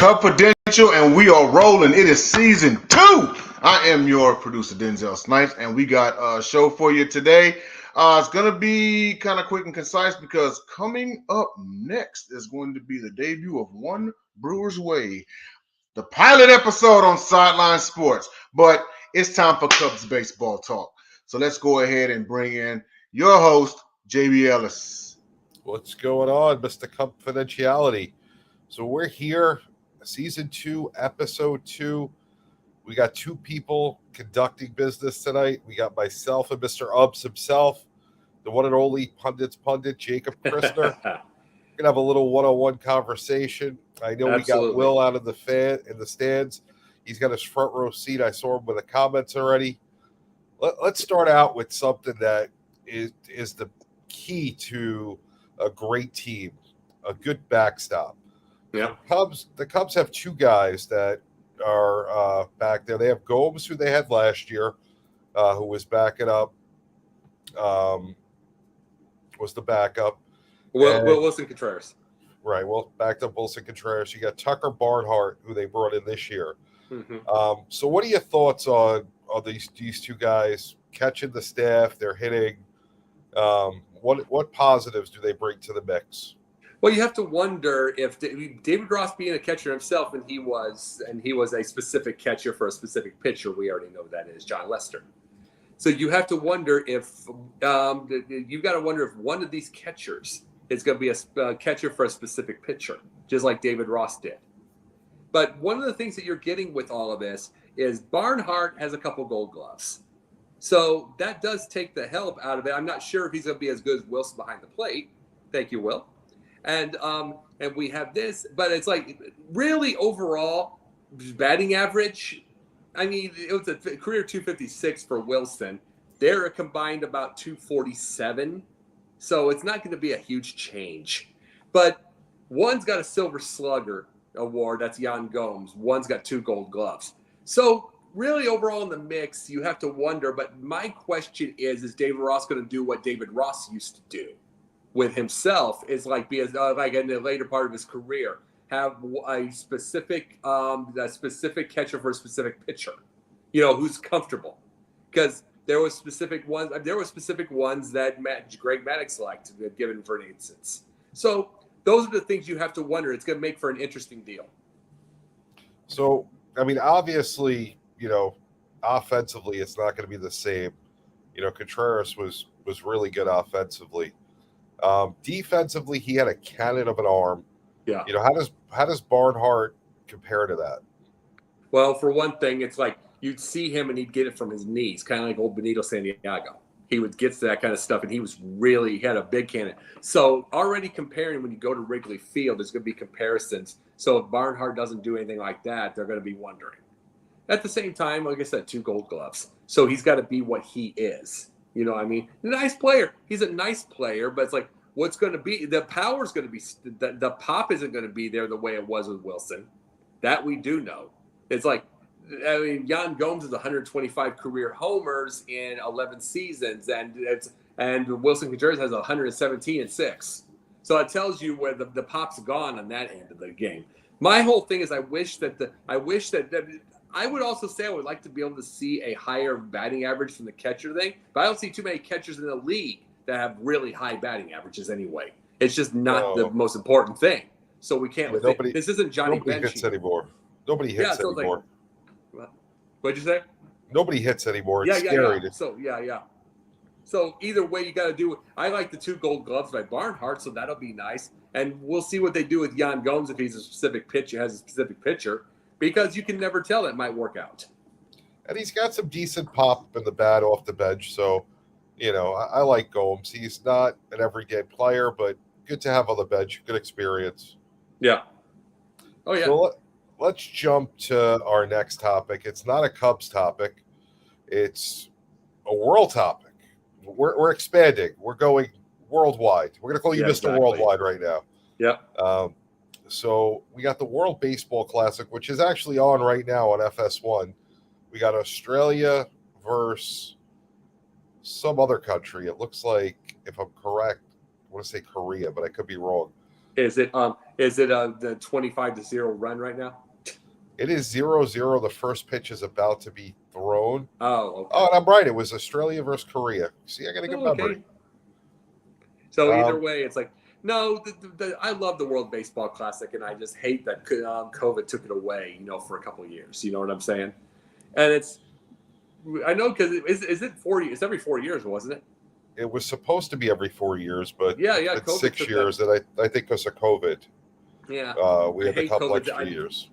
Cubfidential, and we are rolling. It is season 2. I am your producer, Denzel Snipes, and we got a show for you today. It's going to be kind of quick and concise because coming up next is going to be the debut of One Brewers Way, the pilot episode on Sideline Sports. But it's time for Cubs baseball talk. So let's go ahead and bring in your host, JB Ellis. What's going on, Mr. Confidentiality? So we're here, season 2, episode 2. We got 2 people conducting business tonight. We got myself and Mr. Ubbs himself, the one and only pundit's pundit, Jacob Christner. We're gonna have a little one-on-one conversation. I know Absolutely. We got Will out of in the stands. He's got his front row seat. I saw him with the comments already. Let's start out with something that is the key to a great team, a good backstop. Yeah. The Cubs have 2 guys that are back there. They have Gomes, who they had last year, who was backing up, was the backup. Wilson Contreras. Right. Well, backed up Wilson Contreras. You got Tucker Barnhart, who they brought in this year. Mm-hmm. So what are your thoughts on these 2 guys catching the staff? They're hitting. What positives do they bring to the mix? Well, you have to wonder if David Ross, being a catcher himself, and he was a specific catcher for a specific pitcher. We already know that is John Lester. So you have to wonder if one of these catchers is going to be a catcher for a specific pitcher, just like David Ross did. But one of the things that you're getting with all of this is Barnhart has a couple Gold Gloves. So that does take the help out of it. I'm not sure if he's going to be as good as Wilson behind the plate. Thank you, Will. And we have this, but it's like really overall batting average. I mean, it was a career 256 for Wilson. They're a combined about 247. So it's not going to be a huge change. But one's got a Silver Slugger award. That's Yan Gomes. One's got 2 Gold Gloves. So really, overall in the mix, you have to wonder. But my question is David Ross going to do what David Ross used to do with himself? Is like be like in the later part of his career, have a specific catcher for a specific pitcher, who's comfortable. Because there were specific ones that Greg Maddux liked to have given for an instance. So those are the things you have to wonder. It's going to make for an interesting deal. So, I mean, obviously, offensively, it's not going to be the same. Contreras was really good offensively. Defensively, he had a cannon of an arm. Yeah. How does Barnhart compare to that? Well, for one thing, it's like you'd see him and he'd get it from his knees, kind of like old Benito Santiago. He would get to that kind of stuff, and he had a big cannon. So already comparing when you go to Wrigley Field, there's going to be comparisons. So if Barnhart doesn't do anything like that, they're going to be wondering. At the same time, like I said, 2 Gold Gloves. So he's got to be what he is. You know what I mean? Nice player. He's a nice player, but it's like what's going to be – the power's going to be – the pop isn't going to be there the way it was with Wilson. That we do know. It's like – I mean, Yan Gomes is 125 career homers in 11 seasons, and Wilson Contreras has 117 and 6. So it tells you where the pop's gone on that end of the game. My whole thing is I would also say I would like to be able to see a higher batting average from the catcher thing, but I don't see too many catchers in the league that have really high batting averages anyway. It's just not the most important thing. So we can't. This isn't Johnny Bench. Nobody hits anymore. Nobody hits anymore. Like, what'd you say? Nobody hits anymore. It's scary. Yeah. So either way, you got to do. I like the 2 Gold Gloves by Barnhart, so that'll be nice. And we'll see what they do with Yan Gomes if he's a specific pitcher, has a specific pitcher, because you can never tell. It might work out. And he's got some decent pop in the bat off the bench. So, I like Gomes. He's not an everyday player, but good to have on the bench. Good experience. Yeah. Oh, yeah. So let's jump to our next topic. It's not a Cubs topic. It's a world topic. We're expanding. We're going worldwide. We're going to call you Mr. Exactly. Worldwide right now. Yeah. So we got the World Baseball Classic, which is actually on right now on FS1. We got Australia versus some other country. It looks like, if I'm correct, I want to say Korea, but I could be wrong. Is it the 25-0 run right now? It is 0-0. The first pitch is about to be thrown. Oh, okay. Oh, and I'm right. It was Australia versus Korea. See, I got a good memory. So either way, it's like, no, I love the World Baseball Classic, and I just hate that COVID took it away, for a couple of years. You know what I'm saying? And I know because is it 4 years? It's every 4 years, wasn't it? It was supposed to be every 4 years, but it's COVID 6 years, and I think because of COVID. Yeah. We had a couple extra years.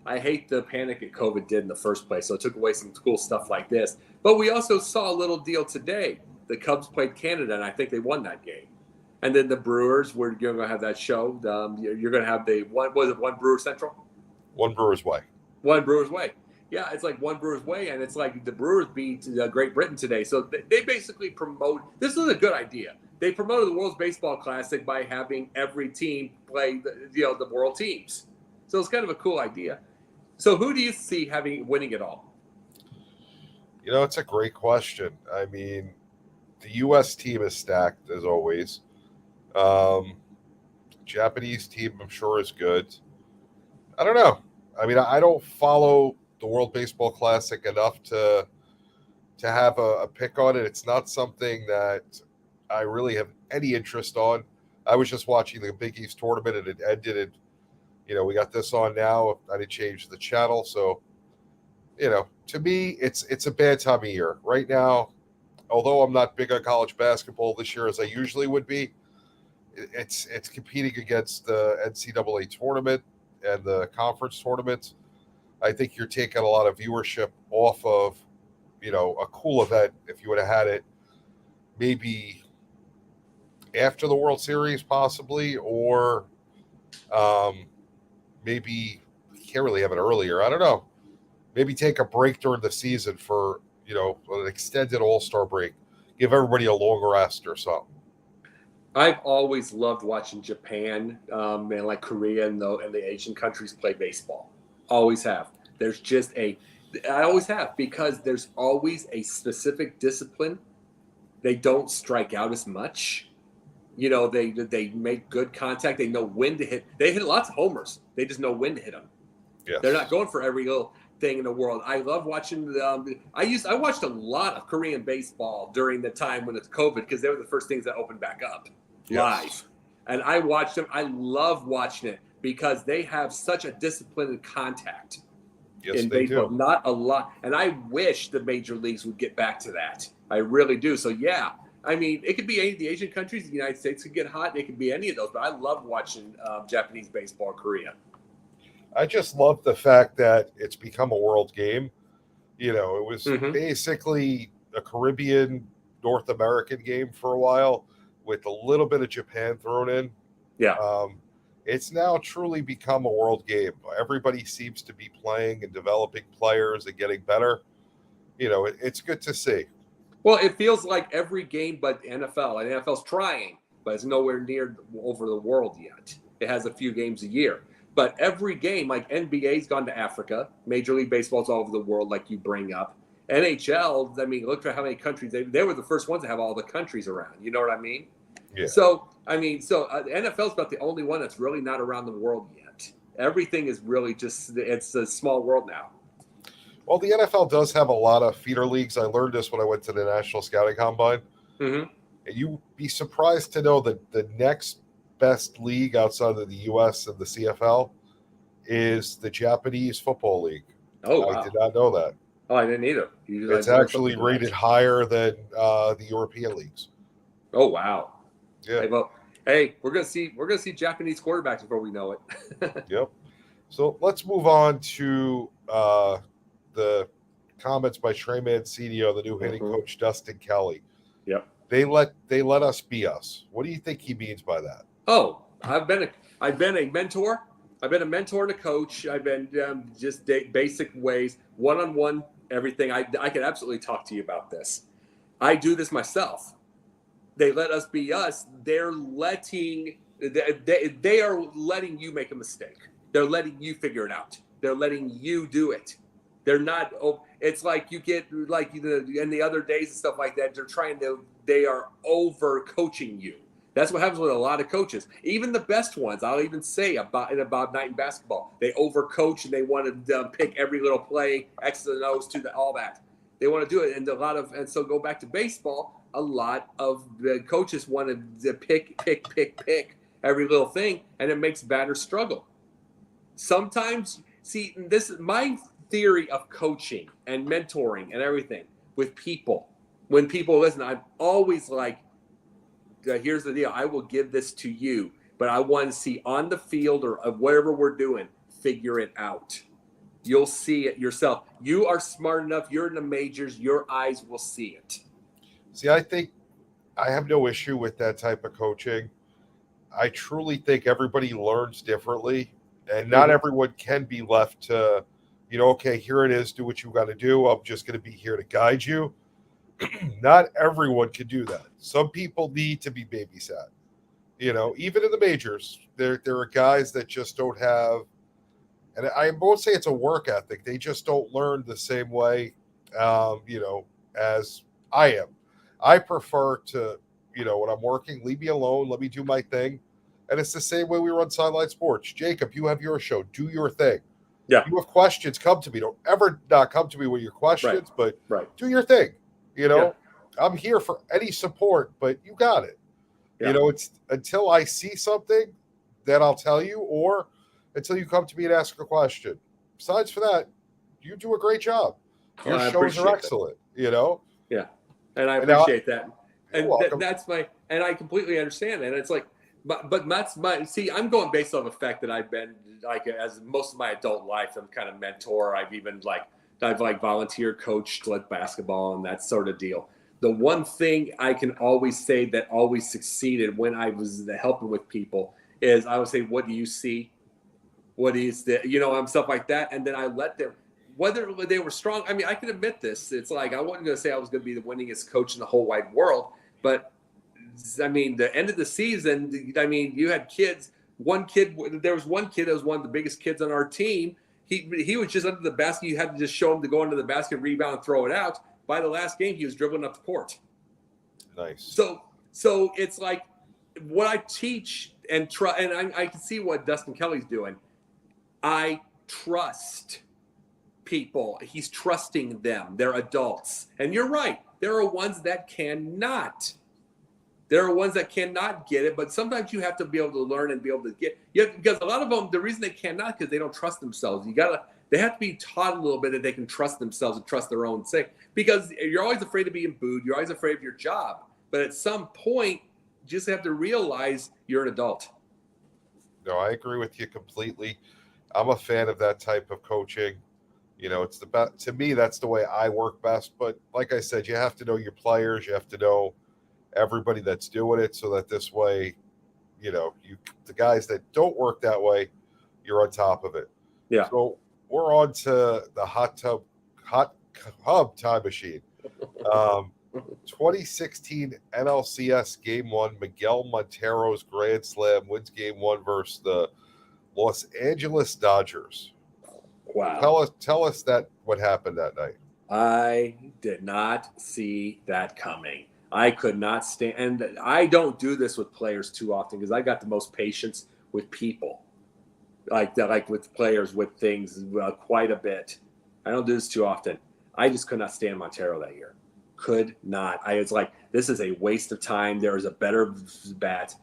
I hate the panic that COVID did in the first place. So it took away some cool stuff like this. But we also saw a little deal today. The Cubs played Canada, and I think they won that game. And then the Brewers, you're going to have that show. You're going to have one Brewer Central? One Brewers Way. One Brewers Way. Yeah, it's like one Brewers Way, and it's like the Brewers beat Great Britain today. So they basically promote – this is a good idea. They promoted the World Baseball Classic by having every team play the world teams. So it's kind of a cool idea. So who do you see winning it all? It's a great question. I mean, the U.S. team is stacked, as always. Japanese team, I'm sure, is good. I don't know. I mean, I don't follow the World Baseball Classic enough to have a pick on it. It's not something that I really have any interest on. I was just watching the Big East tournament, and it ended. And we got this on now. I didn't change the channel, so to me, it's a bad time of year right now. Although I'm not big on college basketball this year as I usually would be, it's competing against the NCAA tournament and the conference tournaments. I think you're taking a lot of viewership off of, a cool event if you would have had it maybe after the World Series possibly, or maybe you can't really have it earlier. I don't know. Maybe take a break during the season for, an extended All-Star break. Give everybody a long rest or something. I've always loved watching Japan and like Korea and the Asian countries play baseball. Always have. I always have, because there's always a specific discipline. They don't strike out as much. They make good contact. They know when to hit. They hit lots of homers. They just know when to hit them. Yes. They're not going for every little thing in the world. I love watching I watched a lot of Korean baseball during the time when it's COVID, because they were the first things that opened back up live. And I watched them. I love watching it because they have such a discipline and contact in baseball. Do. Not a lot. And I wish the major leagues would get back to that. I really do. So, yeah. I mean, it could be any of the Asian countries. The United States could get hot. It could be any of those. But I love watching Japanese baseball, Korea. I just love the fact that it's become a world game. It was basically a Caribbean, North American game for a while with a little bit of Japan thrown in. Yeah. It's now truly become a world game. Everybody seems to be playing and developing players and getting better. It's good to see. Well, it feels like every game but the NFL. And the NFL's trying, but it's nowhere near over the world yet. It has a few games a year. But every game, like NBA's gone to Africa, Major League Baseball's all over the world, like you bring up. NHL, I mean, look at how many countries they were the first ones to have all the countries around. You know what I mean? Yeah. So NFL's about the only one that's really not around the world yet. Everything is really it's a small world now. Well, the NFL does have a lot of feeder leagues. I learned this when I went to the National Scouting Combine. Mm-hmm. And you'd be surprised to know that the next best league outside of the U.S. and the CFL is the Japanese Football League. Oh, wow. I did not know that. Oh, I didn't either. It's actually rated higher than the European leagues. Oh, wow. Yeah. We're gonna see Japanese quarterbacks before we know it. Yep. So let's move on to the comments by Trey Mancini, the new hitting coach Dustin Kelly. Yep. They let us be us. What do you think he means by that? Oh, I've been a mentor. I've been a mentor and a coach. I've been just basic ways, one-on-one, everything. I could absolutely talk to you about this. I do this myself. They let us be us. They are letting you make a mistake. They're letting you figure it out. They're letting you do it. They're not. It's like you get in the other days and stuff like that. They are over coaching you. That's what happens with a lot of coaches. Even the best ones, I'll even say about Knight in basketball, they overcoach and they want to pick every little play, X's and O's to all that. They want to do it, and so go back to baseball. A lot of the coaches want to pick every little thing, and it makes batters struggle. Sometimes, see, this is my theory of coaching and mentoring and everything with people. When people listen, I'm always like, here's the deal. I will give this to you, but I want to see on the field or whatever we're doing, figure it out. You'll see it yourself. You are smart enough. You're in the majors. Your eyes will see it. See, I think I have no issue with that type of coaching. I truly think everybody learns differently, and not everyone can be left to, okay, here it is. Do what you got to do. I'm just going to be here to guide you. Not everyone can do that. Some people need to be babysat. Even in the majors, there are guys that just don't have, and I won't say it's a work ethic. They just don't learn the same way, as I am. I prefer to, when I'm working, leave me alone. Let me do my thing. And it's the same way we run Sideline Sports. Jacob, you have your show. Do your thing. Yeah. You have questions, come to me. Don't ever not come to me with your questions, but do your thing. I'm here for any support, but you got it. Yeah. It's until I see something that I'll tell you, or until you come to me and ask a question. Besides for that, you do a great job. Your shows are excellent, Yeah. And I appreciate that. And that's and I completely understand that. And it's like, but that's see, I'm going based on the fact that I've been like, as most of my adult life, I'm kind of mentor. I've volunteer coached like basketball and that sort of deal. The one thing I can always say that always succeeded when I was helping with people is I would say, what do you see? What is the, stuff like that. And then I let them, whether they were strong. I mean, I can admit this. It's like, I wasn't going to say I was going to be the winningest coach in the whole wide world, but I mean, the end of the season, I mean, you had kids, there was one kid that was one of the biggest kids on our team. He was just under the basket. You had to just show him to go under the basket, rebound, and throw it out. By the last game, he was dribbling up the court. Nice. So it's like what I teach and try, and I can see what Dustin Kelly's doing. I trust people. He's trusting them. They're adults. And you're right. There are ones that cannot. There are ones that cannot get it, but sometimes you have to be able to learn and be able to get. Yeah, because a lot of them, the reason they cannot, because they don't trust themselves. They have to be taught a little bit that they can trust themselves and trust their own sake. Because you're always afraid of being booed. You're always afraid of your job. But at some point, you just have to realize you're an adult. No, I agree with you completely. I'm a fan of that type of coaching. It's the best. To me, that's the way I work best. But like I said, you have to know your players. You have to know everybody that's doing it, so that this way, the guys that don't work that way, you're on top of it. Yeah. So we're on to the hot hub time machine. 2016 NLCS Game 1, Miguel Montero's Grand Slam wins Game 1 versus the Los Angeles Dodgers. Wow. Tell us that what happened that night. I did not see that coming. I could not stand, and I don't do this with players too often because I got the most patience with people, like with players with things quite a bit. I don't do this too often. I just could not stand Montero that year. Could not. I was like, this is a waste of time. There is a better bat.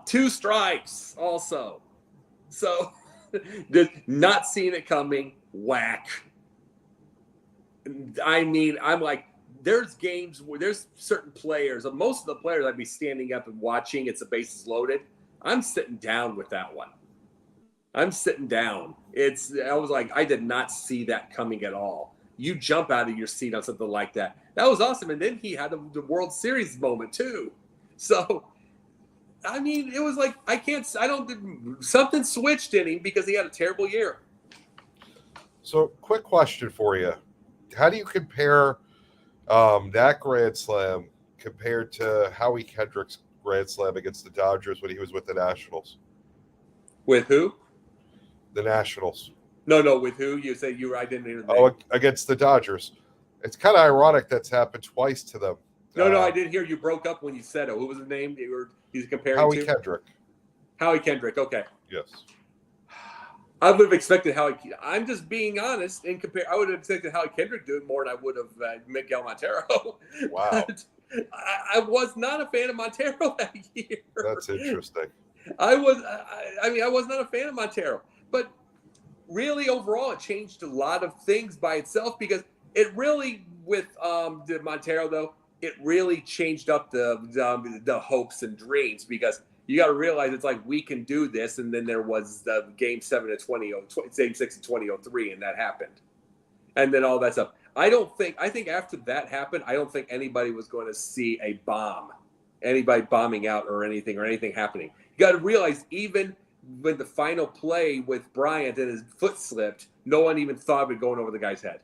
2 strikes also. So not seeing it coming. Whack. I mean, I'm like, there's games where there's certain players, most of the players I'd be standing up and watching. It's the bases loaded. I'm sitting down with that one. I'm sitting down. I was like, I did not see that coming at all. You jump out of your seat on something like that. That was awesome. And then he had the World Series moment too. So, I mean, it was like, something switched in him because he had a terrible year. So, quick question for you. How do you compare that Grand Slam compared to Howie Kendrick's Grand Slam against the Dodgers when he was with the Nationals? With who? The Nationals. No, with who? You say I didn't hear the name. Against the Dodgers. It's kind of ironic that's happened twice to them. No, I didn't hear you broke up when you said it. What was the name he's comparing Howie to? Kendrick. Howie Kendrick. Okay. Yes. I would have expected Howie. I'm just being honest and compare. I would have expected Howie Kendrick doing more than I would have Miguel Montero. Wow. But I was not a fan of Montero that year. That's interesting. I was not a fan of Montero, but really overall it changed a lot of things by itself because it really with the Montero though it really changed up the hopes and dreams because you got to realize it's like we can do this, and then there was the Game 7 of Game 6 of 2003, and that happened, and then all that stuff. I think after that happened, I don't think anybody was going to see anybody bombing out or anything happening. You got to realize even when the final play with Bryant and his foot slipped, no one even thought of it going over the guy's head.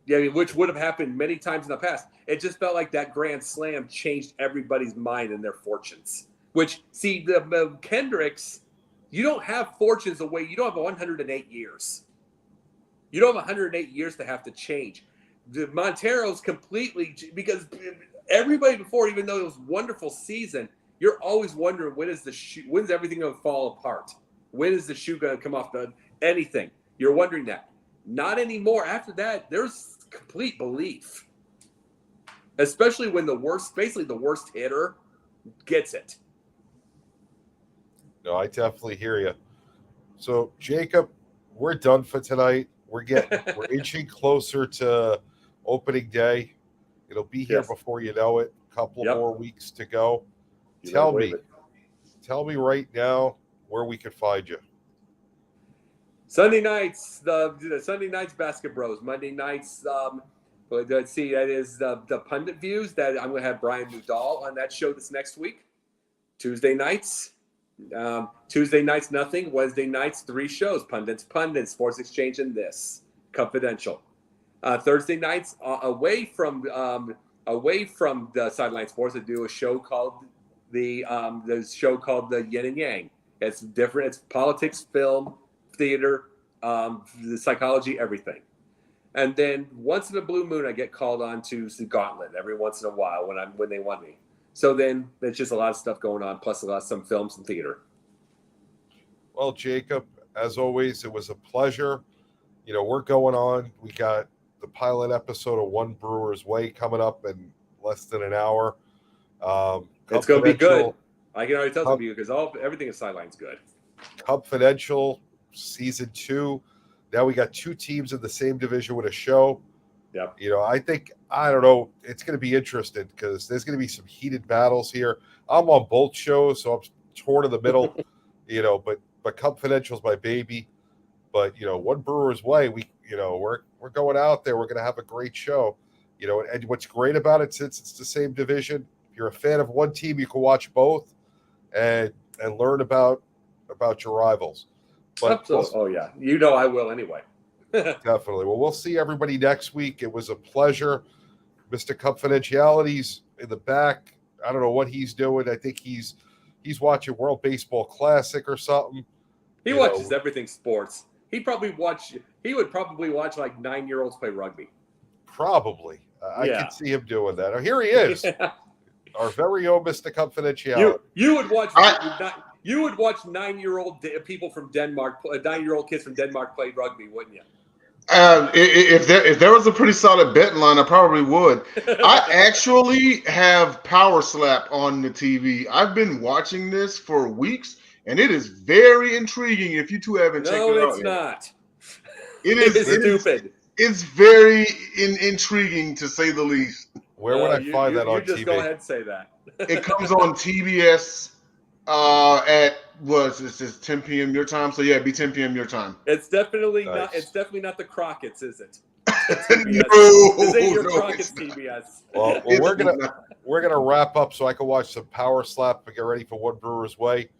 Yeah, I mean, which would have happened many times in the past. It just felt like that grand slam changed everybody's mind and their fortunes. Which, see, the Kendricks, you don't have fortunes away. You don't have 108 years. You don't have 108 years to have to change. The Montero's completely, because everybody before, even though it was a wonderful season, you're always wondering when's everything going to fall apart? When is the shoe going to come off anything? You're wondering that. Not anymore. After that, there's complete belief. Especially when the worst hitter gets it. No, I definitely hear you. So, Jacob, we're done for tonight. We're inching closer to opening day. It'll be here before you know it. A couple more weeks to go. Tell me right now where we can find you. Sunday nights, the Sunday nights Basket Bros. Monday nights, let's see, that is the pundit views. That I'm going to have Brian Newdall on that show this next week. Tuesday nights, nothing. Wednesday nights, 3 shows: Pundits, Sports Exchange, and this Cubfidential. Thursday nights, away from the Sideline Sports, I do a show called the Yin and Yang. It's different. It's politics, film, theater, the psychology, everything. And then once in a blue moon, I get called on to the Gauntlet every once in a while when they want me. So then there's just a lot of stuff going on, plus some films and theater. Well, Jacob, as always, it was a pleasure. You know, we're going on. We got the pilot episode of One Brewer's Way coming up in less than an hour. It's going to be good. I can already tell you because everything is Sideline's good. Cubfidential season 2. Now we got 2 teams in the same division with a show. Yep. You know, I don't know. It's going to be interesting because there's going to be some heated battles here. I'm on both shows, so I'm torn in the middle. You know, but Cubfidential's my baby. But you know, One Brewer's Way, we're going out there. We're going to have a great show. You know, and what's great about it, since it's the same division, if you're a fan of one team, you can watch both and learn about your rivals. But oh yeah, you know I will anyway. Definitely. Well, we'll see everybody next week. It was a pleasure. Mr. Cubfidentiality's in the back. I don't know what he's doing. I think he's watching World Baseball Classic or something. He watches everything sports. He would probably watch like 9-year-olds play rugby. Probably. I can see him doing that. Oh, here he is. Our very own Mr. Cubfidentiality. You would watch you would watch 9-year-old people from Denmark, 9-year-old kids from Denmark play rugby, wouldn't you? If there was a pretty solid betting line, I probably would. I actually have Power Slap on the TV. I've been watching this for weeks, and it is very intriguing. If you two haven't checked it out, no, it's not. It is stupid. It's very intriguing to say the least. Where would I find that on TV? You just go ahead and say that. It comes on TBS at it's 10 p.m. your time. So yeah, it'd be 10 p.m. your time. It's definitely not. It's definitely not the Crockett's, is it? This ain't your Crockett's TBS. Well, we're gonna wrap up so I can watch some Power Slap and get ready for One Brewer's Way.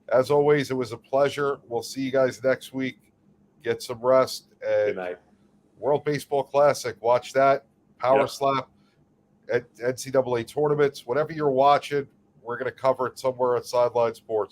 As always, it was a pleasure. We'll see you guys next week. Get some rest. And good night. World Baseball Classic. Watch that. Power Slap. At NCAA tournaments. Whatever you're watching, we're going to cover it somewhere at Sideline Sports.